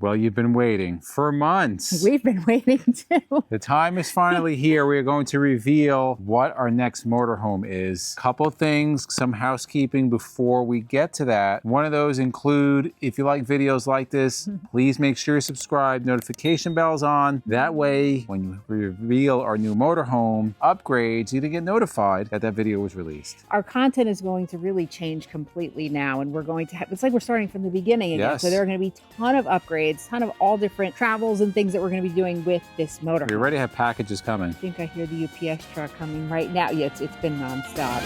Well, you've been waiting for months. We've been waiting too. The time is finally here. We are going to reveal what our next motorhome is. Couple things, some housekeeping before we get to that. One of those include, if you like videos like this, please make sure you're subscribed, notification bells on. That way, when we reveal our new motorhome upgrades, you get notified that that video was released. Our content is going to really change completely now, and we're going to have, it's like we're starting from the beginning again. Yes. So there are going to be a ton of upgrades, ton of all different travels and things that we're going to be doing with this motorhome. We already have packages coming. I think I hear the UPS truck coming right now. Yeah, it's been nonstop.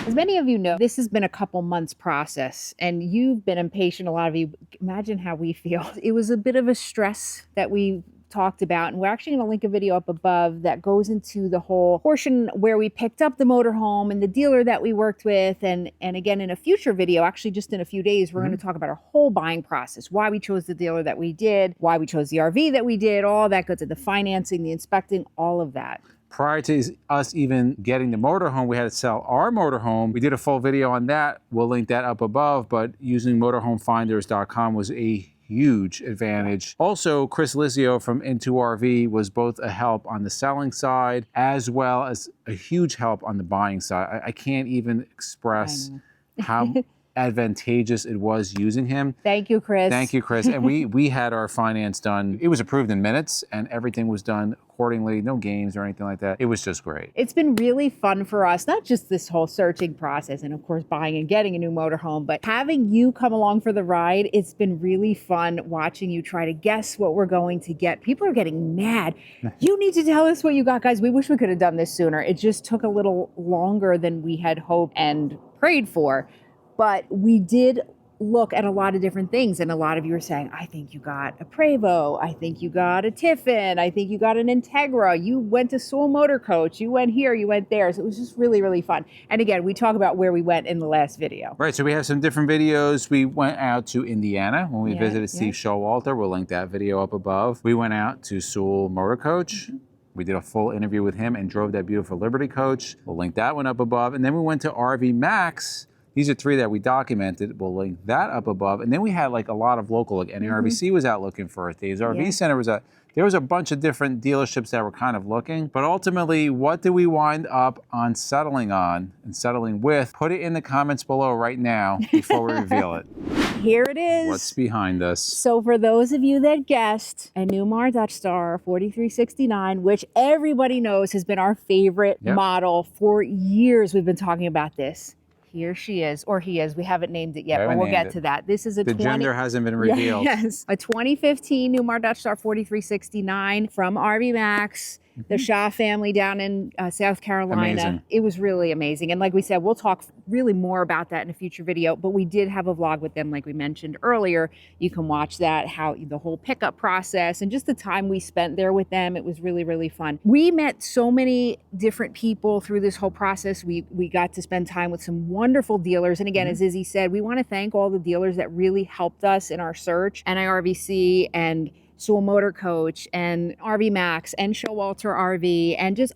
As many of you know, this has been a couple months process, and you've been impatient. A lot of you, imagine how we feel. It was a bit of a stress that we talked about, and we're actually going to link a video up above that goes into the whole portion where we picked up the motorhome and the dealer that we worked with. And again, in a future video, actually just in a few days, we're going to talk about our whole buying process, why we chose the dealer that we did, why we chose the RV that we did, all that goes into the financing, the inspecting, all of that. Prior to us even getting the motorhome, we had to sell our motorhome. We did a full video on that. We'll link that up above, but using motorhomefinders.com was a huge advantage. Also, Chris Lizio from Into RV was both a help on the selling side as well as a huge help on the buying side. I can't even express how advantageous it was using him. Thank you, Chris. Thank you, Chris. And we had our finance done. It was approved in minutes and everything was done accordingly. No games or anything like that. It was just great. It's been really fun for us, not just this whole searching process and of course buying and getting a new motorhome, but having you come along for the ride. It's been really fun watching you try to guess what we're going to get. People are getting mad. You need to tell us what you got, guys. We wish we could have done this sooner. It just took a little longer than we had hoped and prayed for. But we did look at a lot of different things, and a lot of you are saying, I think you got a Prevost, I think you got a Tiffin, I think you got an Integra, you went to Sewell Motor Coach, you went here, you went there. So it was just really, really fun. And again, we talk about where we went in the last video. Right, so we have some different videos. We went out to Indiana when we visited Steve Showalter. We'll link that video up above. We went out to Sewell Motor Coach. We did a full interview with him and drove that beautiful Liberty coach. We'll link that one up above. And then we went to RV Max. These are three that we documented. We'll link that up above. And then we had like a lot of local, like NRVC was out looking for it. Dave's RV Center was out. There was a bunch of different dealerships that were kind of looking. But ultimately, what did we wind up on settling with? Put it in the comments below right now before we reveal it. Here it is. What's behind us? So for those of you that guessed, a Newmar Dutch Star 4369, which everybody knows has been our favorite model for years. We've been talking about this. Here she is, or he is. We haven't named it yet, but we'll get to that. This is a gender hasn't been revealed. Yes, a 2015 Newmar Dutch Star 4369 from RV Max. The Shaw family down in South Carolina. Amazing. It was really amazing. And like we said, we'll talk really more about that in a future video, but we did have a vlog with them like we mentioned earlier. You can watch that, how the whole pickup process and just the time we spent there with them. It was really, really fun. We met so many different people through this whole process. We got to spend time with some wonderful dealers. And again, as Izzy said, we want to thank all the dealers that really helped us in our search, NIRVC and Sewell Motor Coach and RV Max and Showalter RV and just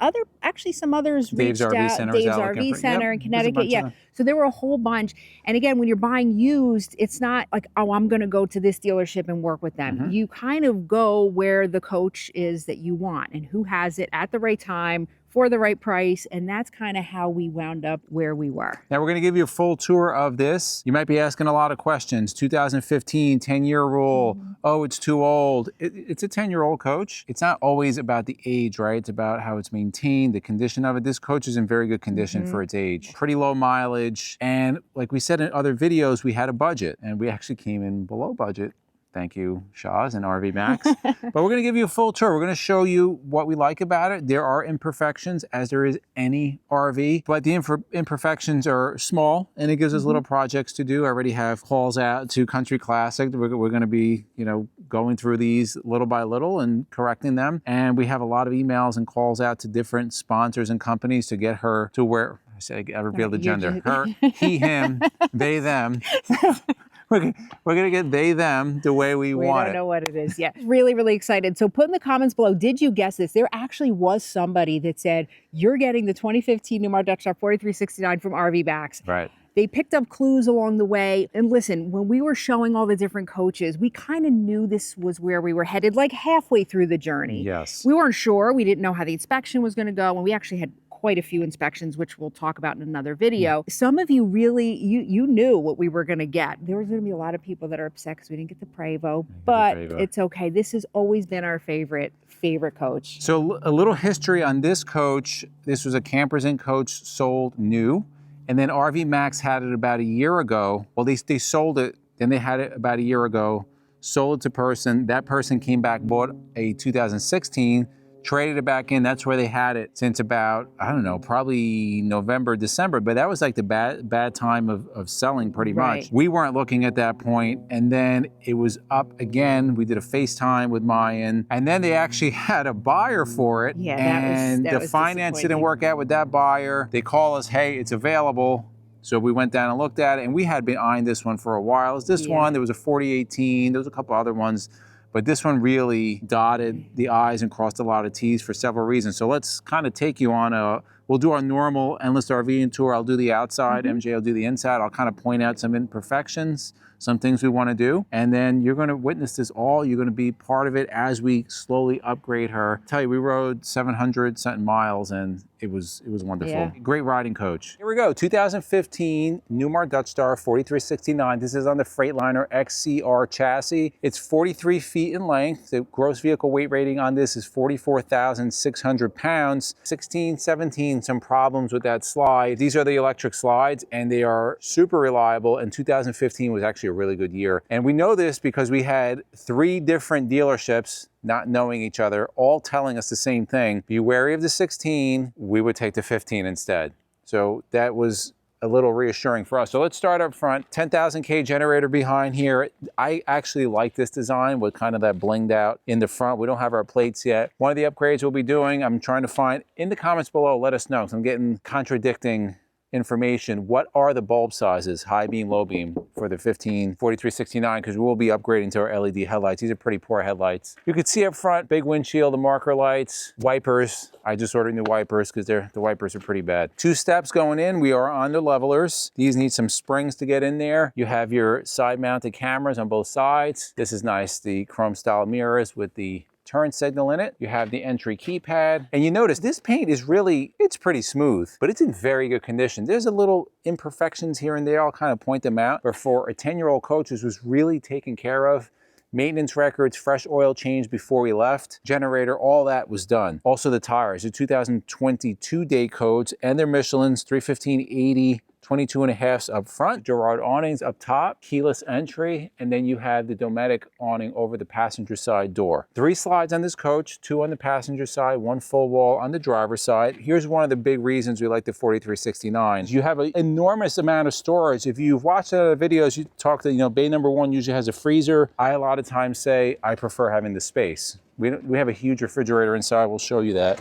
some others Dave's reached RV out. Center Dave's RV Center in Connecticut. So there were a whole bunch. And again, when you're buying used, it's not like, oh, I'm going to go to this dealership and work with them. You kind of go where the coach is that you want and who has it at the right time for the right price. And that's kind of how we wound up where we were. Now we're going to give you a full tour of this. You might be asking a lot of questions. 2015, 10-year rule. Oh, it's too old. It's a 10-year-old coach. It's not always about the age, right? It's about how it's maintained, the condition of it. This coach is in very good condition for its age. Pretty low mileage. And like we said in other videos, we had a budget and we actually came in below budget. Thank you, Shaw's and RV Max. But we're going to give you a full tour. We're going to show you what we like about it. There are imperfections, as there is any RV, but the imperfections are small, and it gives us little projects to do. I already have calls out to Country Classic. We're going to be, going through these little by little and correcting them. And we have a lot of emails and calls out to different sponsors and companies to get her to where, I reveal the gender, her, he, him, they, them. we're gonna get they, them the way we want don't it. know what it is yet. Really, really excited. So put in the comments below, did you guess this? There actually was somebody that said, you're getting the 2015 Newmar Dutch Star 4369 from RV Backs. Right. They picked up clues along the way. And listen, when we were showing all the different coaches, we kind of knew this was where we were headed, like halfway through the journey. Yes. We weren't sure. We didn't know how the inspection was going to go. And we actually had quite a few inspections, which we'll talk about in another video. Some of you really, you knew what we were going to get. There was going to be a lot of people that are upset because we didn't get the Prevost, but it's okay. This has always been our favorite coach. So a little history on this coach. This was a Campers Inn coach, sold new. And then RV Max had it about a year ago. Well, they sold it, then they had it about a year ago, sold it to person. That person came back, bought a 2016, traded it back in. That's where they had it since about, I don't know, probably November, December. But that was like the bad time of selling pretty much. We weren't looking at that point. And then it was up again. We did a FaceTime with Mayan. And then they actually had a buyer for it. Yeah, and the finance didn't work out with that buyer. They call us, hey, it's available. So we went down and looked at it. And we had been eyeing this one for a while. It's this one. There was a 4018. There was a couple other ones. But this one really dotted the I's and crossed a lot of T's for several reasons. So let's kind of take you on we'll do our normal endless RVing tour. I'll do the outside, MJ will do the inside. I'll kind of point out some imperfections, some things we want to do. And then you're going to witness this all. You're going to be part of it as we slowly upgrade her. I tell you, we rode 700 something miles and it was wonderful. Yeah. Great riding coach. Here we go, 2015 Newmar Dutch Star 4369. This is on the Freightliner XCR chassis. It's 43 feet in length. The gross vehicle weight rating on this is 44,600 pounds. 16, 17, some problems with that slide. These are the electric slides and they are super reliable. And 2015 was actually a really good year. And we know this because we had 3 different dealerships not knowing each other, all telling us the same thing. Be wary of the 16, we would take the 15 instead. So that was a little reassuring for us. So let's start up front. 10,000K generator behind here. I actually like this design with kind of that blinged out in the front. We don't have our plates yet. One of the upgrades we'll be doing, I'm trying to find, in the comments below, let us know, because I'm getting contradicting information. What are the bulb sizes, high beam, low beam, for the 4369? Because we will be upgrading to our LED headlights. These are pretty poor headlights. You can see up front, big windshield, the marker lights, wipers. I just ordered new wipers because the wipers are pretty bad. 2 steps going in. We are on the levelers. These need some springs to get in there. You have your side mounted cameras on both sides. This is nice, the chrome style mirrors with the turn signal in it. You have the entry keypad. And you notice this paint is really, it's pretty smooth, but it's in very good condition. There's a little imperfections here and there. I'll kind of point them out. But for a 10-year-old coach, this was really taken care of. Maintenance records, fresh oil change before we left, generator, all that was done. Also the tires, the 2022 day codes and their Michelin's 315/80, 22.5s up front, Girard awnings up top, keyless entry, and then you have the Dometic awning over the passenger side door. 3 slides on this coach, 2 on the passenger side, 1 full wall on the driver's side. Here's one of the big reasons we like the 4369. You have an enormous amount of storage. If you've watched other videos, you talk that, bay number 1 usually has a freezer. I a lot of times say I prefer having the space. We have a huge refrigerator inside. We'll show you that.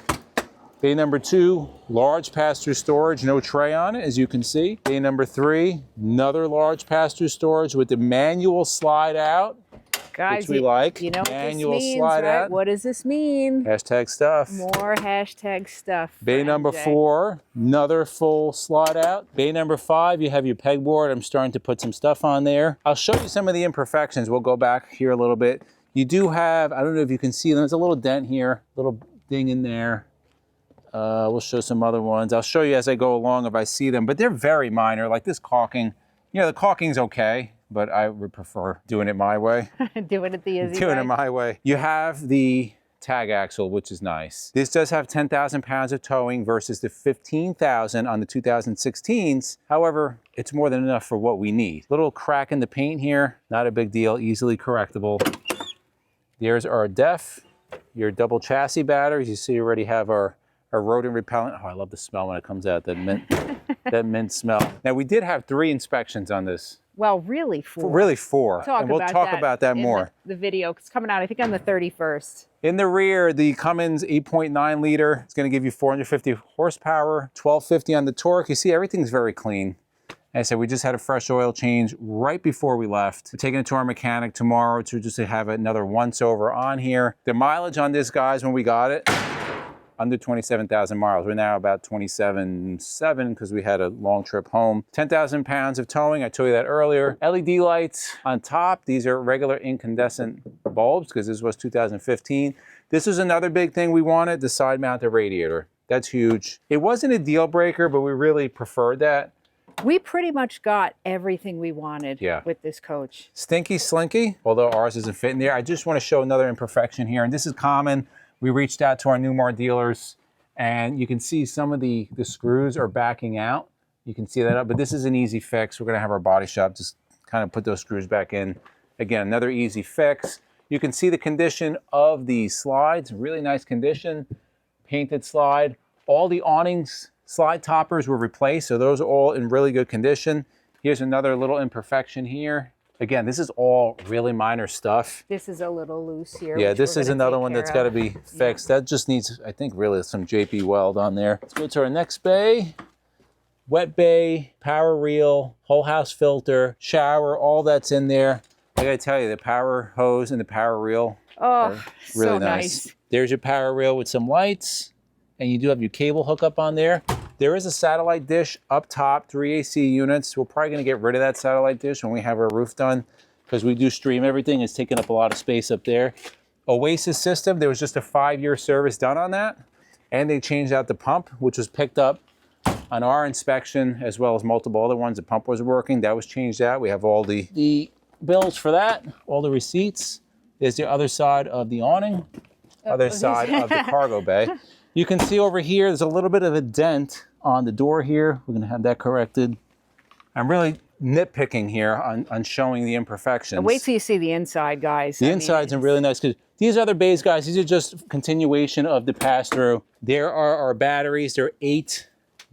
Bay number 2, large pass-through storage, no tray on it, as you can see. Bay number 3, another large pass-through storage with the manual slide out, guys, which we like. You know manual what this means, slide right? out. What does this mean? Hashtag stuff. More hashtag stuff. Bay number 4, another full slide out. Bay number 5, you have your pegboard. I'm starting to put some stuff on there. I'll show you some of the imperfections. We'll go back here a little bit. You do have, I don't know if you can see them, there's a little dent here, little ding in there. We'll show some other ones. I'll show you as I go along if I see them, but they're very minor. Like this caulking, the caulking's okay, but I would prefer doing it my way. Doing it the easy way. Doing it my way. You have the tag axle, which is nice. This does have 10,000 pounds of towing versus the 15,000 on the 2016s. However, it's more than enough for what we need. Little crack in the paint here, not a big deal, easily correctable. There's our DEF, your double chassis batteries. You see you already have our rodent repellent. Oh, I love the smell when it comes out, that mint, that mint smell. Now, we did have 3 inspections on this. Well, really 4. Really 4. And we'll talk about that more. The video, it's coming out, I think, on the 31st. In the rear, the Cummins 8.9 liter. It's going to give you 450 horsepower, 1250 on the torque. You see, everything's very clean. And I said, we just had a fresh oil change right before we left. We're taking it to our mechanic tomorrow to just have another once over on here. The mileage on this, guys, when we got it, under 27,000 miles. We're now about 27.7 because we had a long trip home. 10,000 pounds of towing, I told you that earlier. LED lights on top. These are regular incandescent bulbs because this was 2015. This is another big thing we wanted, the side mounted radiator. That's huge. It wasn't a deal breaker, but we really preferred that. We pretty much got everything we wanted with this coach. Stinky Slinky, although ours isn't fitting there. I just want to show another imperfection here, and this is common. We reached out to our Newmar dealers, and you can see some of the screws are backing out. You can see that up, but this is an easy fix. We're gonna have our body shop just kind of put those screws back in. Again, another easy fix. You can see the condition of the slides, really nice condition, painted slide. All the awnings, slide toppers were replaced, so those are all in really good condition. Here's another little imperfection here. Again, this is all really minor stuff. This is a little loose here. Yeah, this is another one that's got to be fixed. That just needs, I think, really some JP weld on there. Let's go to our next bay. Wet bay, power reel, whole house filter, shower, all that's in there. I got to tell you, the power hose and the power reel are really so nice. There's your power reel with some lights, and you do have your cable hookup on there. There is a satellite dish up top, 3 AC units. We're probably gonna get rid of that satellite dish when we have our roof done because we do stream everything. It's taking up a lot of space up there. Oasis system, there was just a 5-year service done on that. And they changed out the pump, which was picked up on our inspection as well as multiple other ones. The pump was working, that was changed out. We have all the bills for that, all the receipts. There's the other side of the awning, other side of the cargo bay. You can see over here, there's a little bit of a dent on the door here. We're gonna have that corrected. I'm really nitpicking here on showing the imperfections. Wait till you see the inside, guys. The inside's in really nice, because these other bays, guys, these are just continuation of the pass-through. There are our batteries. There are 8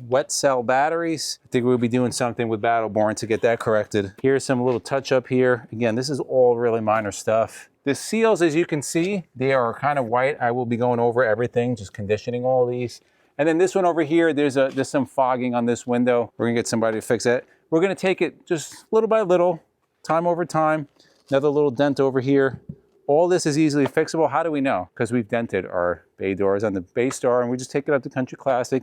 wet cell batteries. I think we'll be doing something with Battleborn to get that corrected. Here's some little touch up here. Again, this is all really minor stuff. The seals, as you can see, they are kind of white. I will be going over everything, just conditioning all of these. And then this one over here, there's some fogging on this window. We're gonna get somebody to fix it. We're gonna take it just little by little, time over time. Another little dent over here. All this is easily fixable. How do we know? Because we've dented our bay doors on the Bay Star, and we just take it up to Country Classic,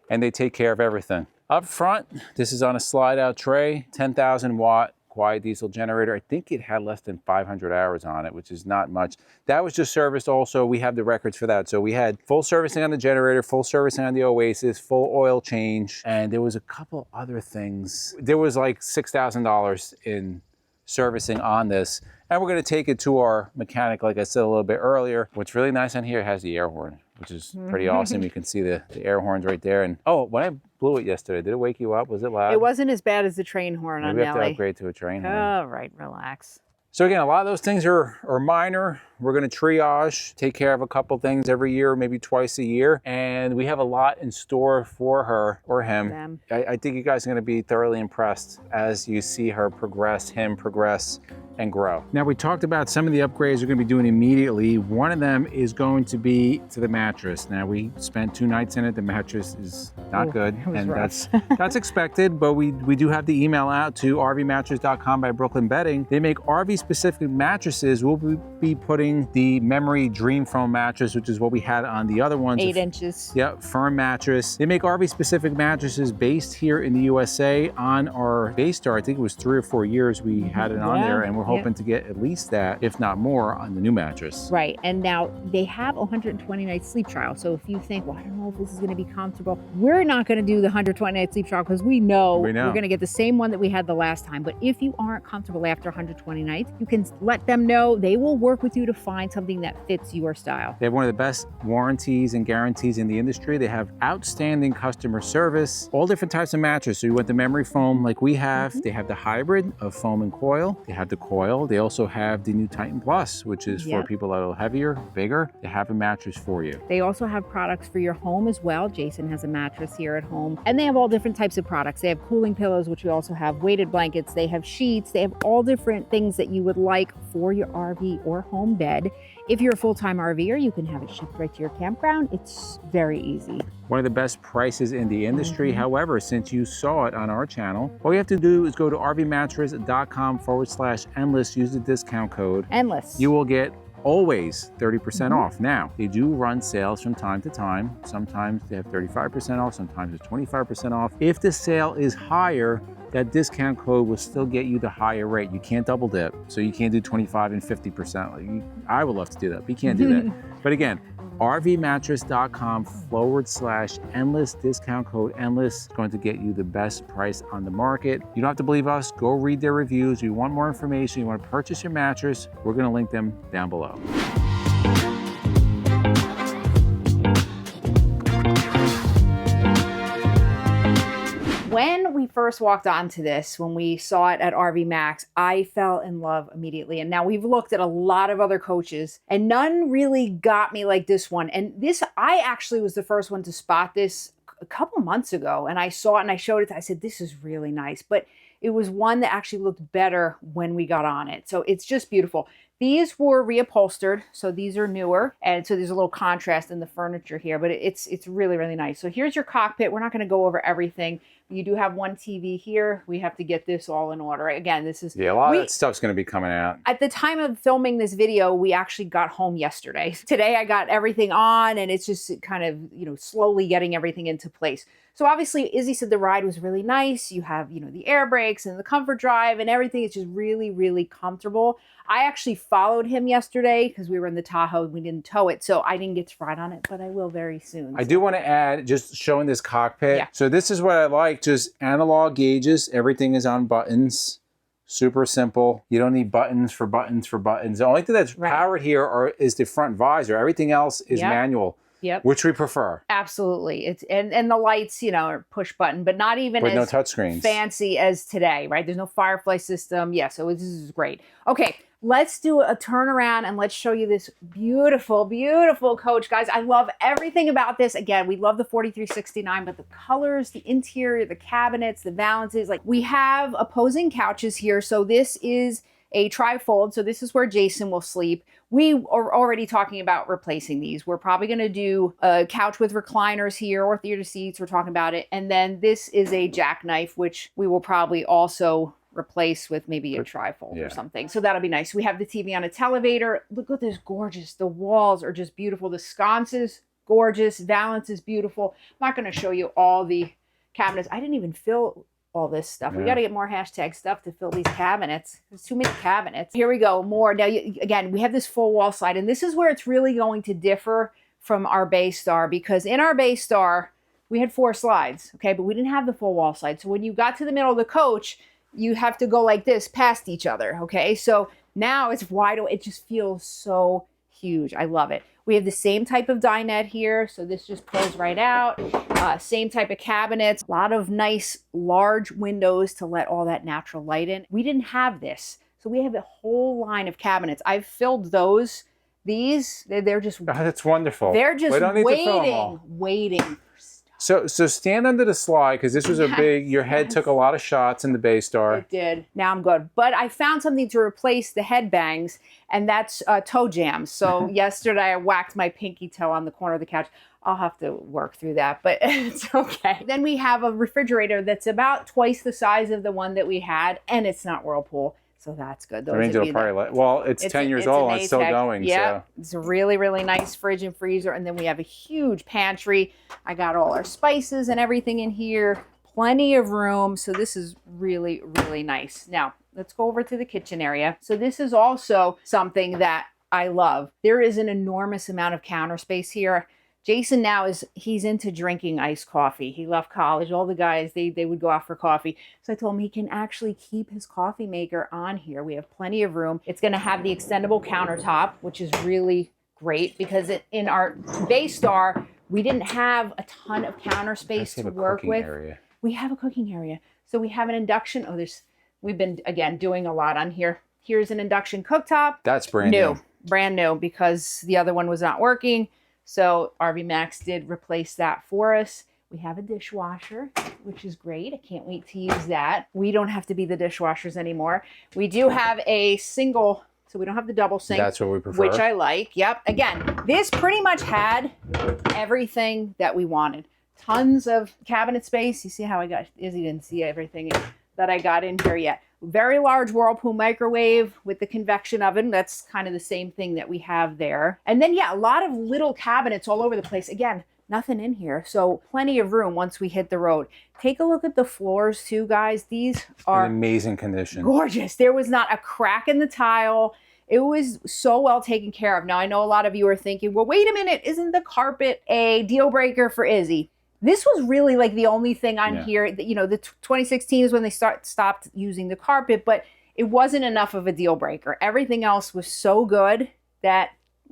and they take care of everything. Up front, this is on a slide out tray, 10,000 watt quiet diesel generator. I think it had less than 500 hours on it, which is not much. That was just serviced also. We have the records for that. So we had full servicing on the generator, full servicing on the Oasis, full oil change, and there was a couple other things. There was like $6,000 in servicing on this. And we're gonna take it to our mechanic, like I said a little bit earlier. What's really nice on here, it has the air horn, which is pretty awesome. You can see the air horns right there. And oh, when I blew it yesterday, did it wake you up? Was it loud? It wasn't as bad as the train horn on Nelly. We have to upgrade to a train horn. All right, relax. So again, a lot of those things are minor. We're gonna triage, take care of a couple things every year, maybe twice a year. And we have a lot in store for her or him. I think you guys are gonna be thoroughly impressed as you see her progress, him progress, and grow. Now we talked about some of the upgrades we're gonna be doing immediately. One of them is going to be to the mattress. Now we spent 2 nights in it. The mattress is not good, and that's expected, but we do have the email out to rvmattress.com by Brooklyn Bedding. They make RV specific mattresses. We'll be putting the Memory Dream Foam mattress, which is what we had on the other ones. 8 inches. Yep, firm mattress. They make RV specific mattresses based here in the USA on our Bay Star. I think it was 3 or 4 years we had it on there, and we're hoping to get at least that, if not more, on the new mattress. Right, and now they have a 120-night sleep trial. So if you think, well, I don't know if this is going to be comfortable, we're not going to do the 120-night sleep trial because we know we're going to get the same one that we had the last time. But if you aren't comfortable after 120 nights, you can let them know. They will work with you to find something that fits your style. They have one of the best warranties and guarantees in the industry. They have outstanding customer service, all different types of mattresses. So you want the memory foam like we have. They have the hybrid of foam and coil. They have the coil. They also have the new Titan Plus, which is for people that are heavier, bigger. They have a mattress for you. They also have products for your home as well. Jason has a mattress here at home. And they have all different types of products. They have cooling pillows, which we also have weighted blankets. They have sheets. They have all different things that you would like for your RV or home bed. If you're a full-time RVer, you can have it shipped right to your campground. It's very easy. One of the best prices in the industry. However, since you saw it on our channel, all you have to do is go to rvmattress.com/endless, use the discount code. Endless. You will get always 30% off. Now, they do run sales from time to time. Sometimes they have 35% off, sometimes it's 25% off. If the sale is higher, that discount code will still get you the higher rate. You can't double dip, so you can't do 25 and 50%. I would love to do that, but you can't do that. But again, rvmattress.com/endless, discount code endless, is going to get you the best price on the market. You don't have to believe us, go read their reviews. You want more information, you want to purchase your mattress, we're going to link them down below. When we first walked onto this, when we saw it at RV Max, I fell in love immediately. And now we've looked at a lot of other coaches and none really got me like this one. And this, I actually was the first one to spot this a couple months ago. And I saw it and I showed it. I said, this is really nice. But it was one that actually looked better when we got on it. So it's just beautiful. These were reupholstered, so these are newer, and so there's a little contrast in the furniture here, but it's really, really nice. So here's your cockpit. We're not going to go over everything. You do have one TV here. We have to get this all in order. Again, this is... Yeah, a lot of that stuff's going to be coming out. At the time of filming this video, we actually got home yesterday. Today I got everything on, and it's just kind of, slowly getting everything into place. So obviously, Izzy said the ride was really nice. You have, the air brakes and the comfort drive and everything. It's just really, really comfortable. I actually followed him yesterday because we were in the Tahoe. We didn't tow it, so I didn't get to ride on it, but I will very soon. I do want to add, just showing this cockpit. Yeah. So this is what I like, just analog gauges. Everything is on buttons. Super simple. You don't need buttons for buttons for buttons. The only thing that's powered here is the front visor. Everything else is manual. Yep. Which we prefer. Absolutely. It's and the lights, are push button, but not even with as no touchscreens. Fancy as today, right? There's no Firefly system. Yeah, so this is great. Okay, let's do a turnaround and let's show you this beautiful, beautiful coach, guys. I love everything about this. Again, we love the 4369, but the colors, the interior, the cabinets, the valances, we have opposing couches here. So this is a tri-fold. So this is where Jason will sleep. We are already talking about replacing these. We're probably going to do a couch with recliners here or theater seats. We're talking about it. And then this is a jackknife, which we will probably also replace with maybe a tri-fold or something. So that'll be nice. We have the TV on its elevator. Look at this, gorgeous. The walls are just beautiful. The sconces, gorgeous. Valance is beautiful. I'm not going to show you all the cabinets. I didn't even fill all this stuff. We got to get more hashtag stuff to fill these cabinets. There's too many cabinets. Here we go, more. Now, again, we have this full wall slide, and this is where it's really going to differ from our Baystar, because in our Baystar, we had 4 slides, okay, but we didn't have the full wall slide. So when you got to the middle of the coach, you have to go like this past each other, okay? So now it's wide open. It just feels so huge. I love it. We have the same type of dinette here, so this just pulls right out. Same type of cabinets, a lot of nice large windows to let all that natural light in. We didn't have this, so we have a whole line of cabinets. I've filled those. These, they're just... Oh, that's wonderful. They're just waiting. So stand under the slide, because this was a big, your head took a lot of shots in the Baystar. It did. Now I'm good. But I found something to replace the head bangs, and that's toe jams. So yesterday I whacked my pinky toe on the corner of the couch. I'll have to work through that, but it's okay. Then we have a refrigerator that's about twice the size of the one that we had, and it's not Whirlpool. So that's good. That means it'll probably well, it's 10 years old and it's still going. Yeah, so. It's a really, really nice fridge and freezer. And then we have a huge pantry. I got all our spices and everything in here. Plenty of room. So this is really, really nice. Now, let's go over to the kitchen area. So this is also something that I love. There is an enormous amount of counter space here. Jason now he's into drinking iced coffee. He left college. All the guys, they would go out for coffee. So I told him he can actually keep his coffee maker on here. We have plenty of room. It's going to have the extendable countertop, which is really great because in our Baystar, we didn't have a ton of counter space to work with. Area. We have a cooking area. So we have an induction. Oh, we've been, again, doing a lot on here. Here's an induction cooktop. That's brand new. Brand new because the other one was not working. So RV Max did replace that for us. We have a dishwasher, which is great. I can't wait to use that. We don't have to be the dishwashers anymore. We do have a single So we don't have the double sink. That's what we prefer. Which I like. Yep. Again, this pretty much had everything that we wanted. Tons of cabinet space. You see how I got, Izzy didn't see everything that I got in here yet. Very large Whirlpool microwave with the convection oven. That's kind of the same thing that we have there. And then, yeah, a lot of little cabinets all over the place. Again, nothing in here. So plenty of room once we hit the road. Take a look at the floors too, guys. These are in amazing condition. Gorgeous. There was not a crack in the tile. It was so well taken care of. Now, I know a lot of you are thinking, well, wait a minute, isn't the carpet a deal breaker for Izzy? This was really like the only thing on here that, you know, the 2016 is when they stopped using the carpet, but it wasn't enough of a deal breaker. Everything else was so good that,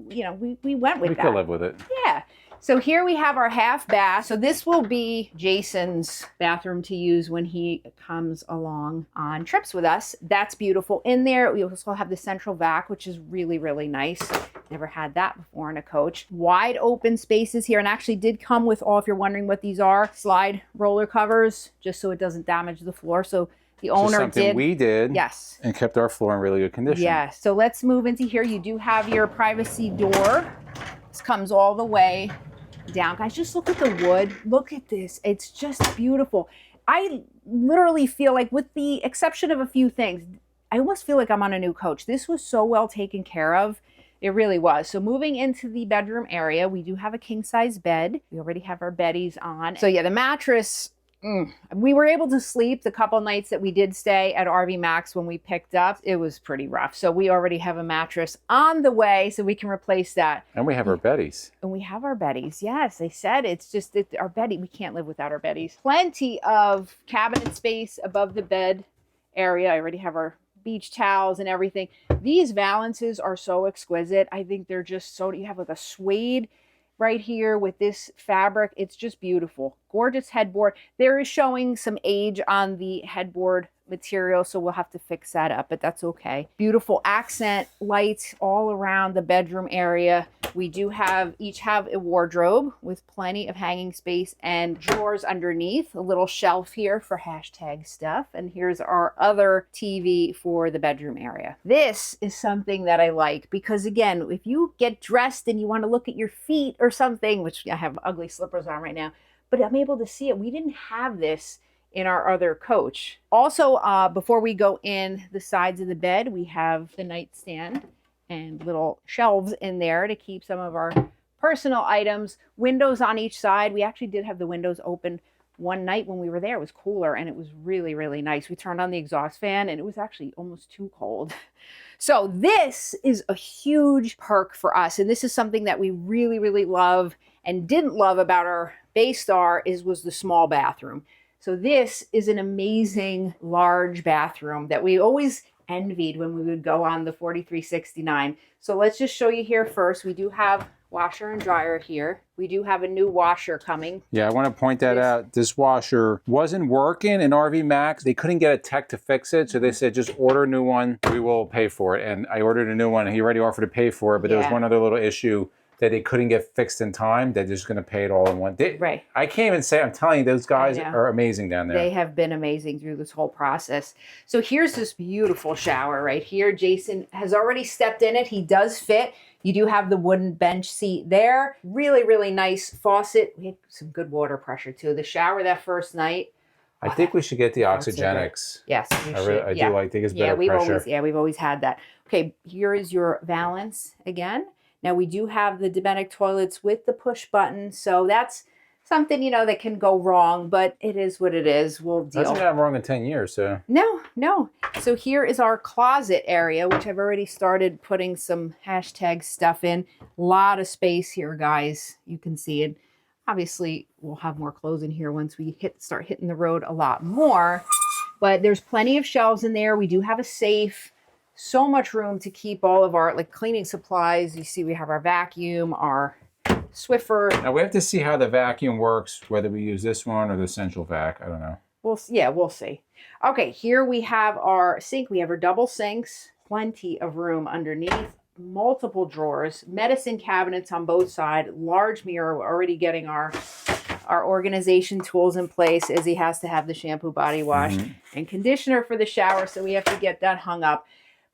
you know, we went with that. We could live with it. Yeah. So here we have our half bath. So this will be Jason's bathroom to use when he comes along on trips with us. That's beautiful. In there, we also have the central vac, which is really, really nice. Never had that before in a coach. Wide open spaces here, and actually did come with all, if you're wondering what these are, slide roller covers, just so it doesn't damage the floor. So the owner something we did. Yes. And kept our floor in really good condition. Yeah. So let's move into here. You do have your privacy door. This comes all the way down. Guys, just look at the wood. Look at this. It's just beautiful. I literally feel like, with the exception of a few things, I almost feel like I'm on a new coach. This was so well taken care of. It really was. So moving into the bedroom area, we do have a king size bed. We already have our beddies on. So yeah, the mattress, we were able to sleep the couple nights that we did stay at RV Max when we picked up. It was pretty rough. So we already have a mattress on the way, so we can replace that. And we have our beddies. And we have our beddies. Yes, they said it's just our beddie. We can't live without our beddies. Plenty of cabinet space above the bed area. I already have our beach towels and everything. These valances are so exquisite. I think they're just so, you have like a suede right here with this fabric. It's just beautiful. Gorgeous headboard. There is showing some age on the headboard material, so we'll have to fix that up, but that's okay. Beautiful accent lights all around the bedroom area. We do each have a wardrobe with plenty of hanging space and drawers underneath. A little shelf here for hashtag stuff. And here's our other TV for the bedroom area. This is something that I like because, again, if you get dressed and you want to look at your feet or something, which I have ugly slippers on right now, but I'm able to see it. We didn't have this in our other coach. Also, before we go in the sides of the bed, we have the nightstand and little shelves in there to keep some of our personal items. Windows on each side. We actually did have the windows open one night when we were there. It was cooler and it was really, really nice. We turned on the exhaust fan and it was actually almost too cold. So this is a huge perk for us. And this is something that we really, really love and didn't love about our Baystar was the small bathroom. So this is an amazing large bathroom that we always envied when we would go on the 4369. So let's just show you here first. We do have washer and dryer here. We do have a new washer coming. Yeah, I want to point that out. This washer wasn't working in RV Max. They couldn't get a tech to fix it, so they said just order a new one. We will pay for it. And I ordered a new one. He already offered to pay for it, but there was one other little issue that they couldn't get fixed in time. They're just going to pay it all in one day. Right. I can't even say, I'm telling you, those guys are amazing down there. They have been amazing through this whole process. So here's this beautiful shower right here. Jason has already stepped in it. He does fit. You do have the wooden bench seat there. Really, really nice faucet. We had some good water pressure too. The shower that first night. I think we should get the Oxygenics. Yes, I do like, think it's better pressure. We've always had that. Okay, here is your valance again. Now we do have the Dometic toilets with the push button, so that's something, you know, that can go wrong, but it is what it is. We'll deal. Hasn't been wrong in 10 years, so. No. So here is our closet area, which I've already started putting some hashtag stuff in. A lot of space here, guys. You can see it. Obviously, we'll have more clothes in here once we start hitting the road a lot more, but there's plenty of shelves in there. We do have a safe. So much room to keep all of our cleaning supplies. You see we have our vacuum, our Swiffer. Now we have to see how the vacuum works, whether we use this one or the central vac. I don't know. We'll see. Okay, here we have our sink. We have our double sinks, plenty of room underneath, multiple drawers, medicine cabinets on both sides, large mirror. We're already getting our organization tools in place. Izzy has to have the shampoo, body wash, and conditioner for the shower, so we have to get that hung up.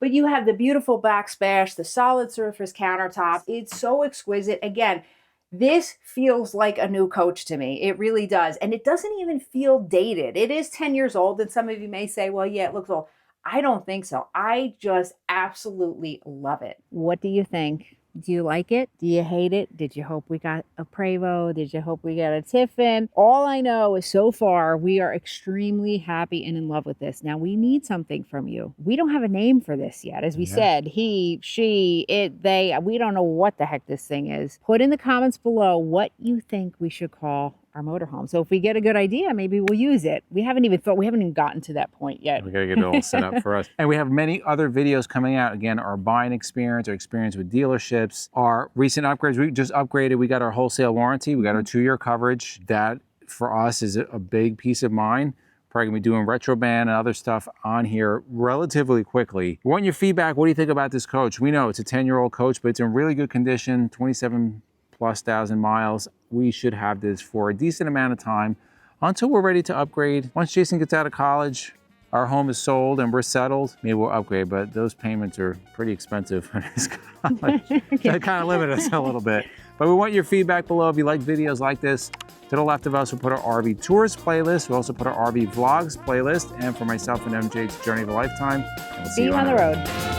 but you have the beautiful backsplash, the solid surface countertop. It's so exquisite. Again, this feels like a new coach to me. It really does. And it doesn't even feel dated. It is 10 years old, and some of you may say, well, yeah, it looks old. I don't think so. I just absolutely love it. What do you think? Do you like it? Do you hate it? Did you hope we got a Prevost? Did you hope we got a Tiffin? All I know is so far we are extremely happy and in love with this. Now we need something from you. We don't have a name for this yet. As we said, he, she, it, they, we don't know what the heck this thing is. Put in the comments below what you think we should call our motorhome. So if we get a good idea, maybe we'll use it. We haven't even gotten to that point yet. We gotta get it all set up for us. And we have many other videos coming out. Again, our buying experience, our experience with dealerships, our recent upgrades. We just upgraded. We got our wholesale warranty. We got our 2-year coverage. That for us is a big peace of mind. Probably gonna be doing Retroban and other stuff on here relatively quickly. We want your feedback. What do you think about this coach? We know it's a 10-year-old coach, but it's in really good condition, 27,000+ miles. We should have this for a decent amount of time until we're ready to upgrade. Once Jason gets out of college, our home is sold and we're settled, maybe we'll upgrade, but those payments are pretty expensive in his college. That kind of limit us a little bit. But we want your feedback below if you like videos like this. To the left of us, we'll put our RV Tours playlist. We'll also put our RV Vlogs playlist. And for myself and MJ, it's Journey of a Lifetime. And we'll See you on the road.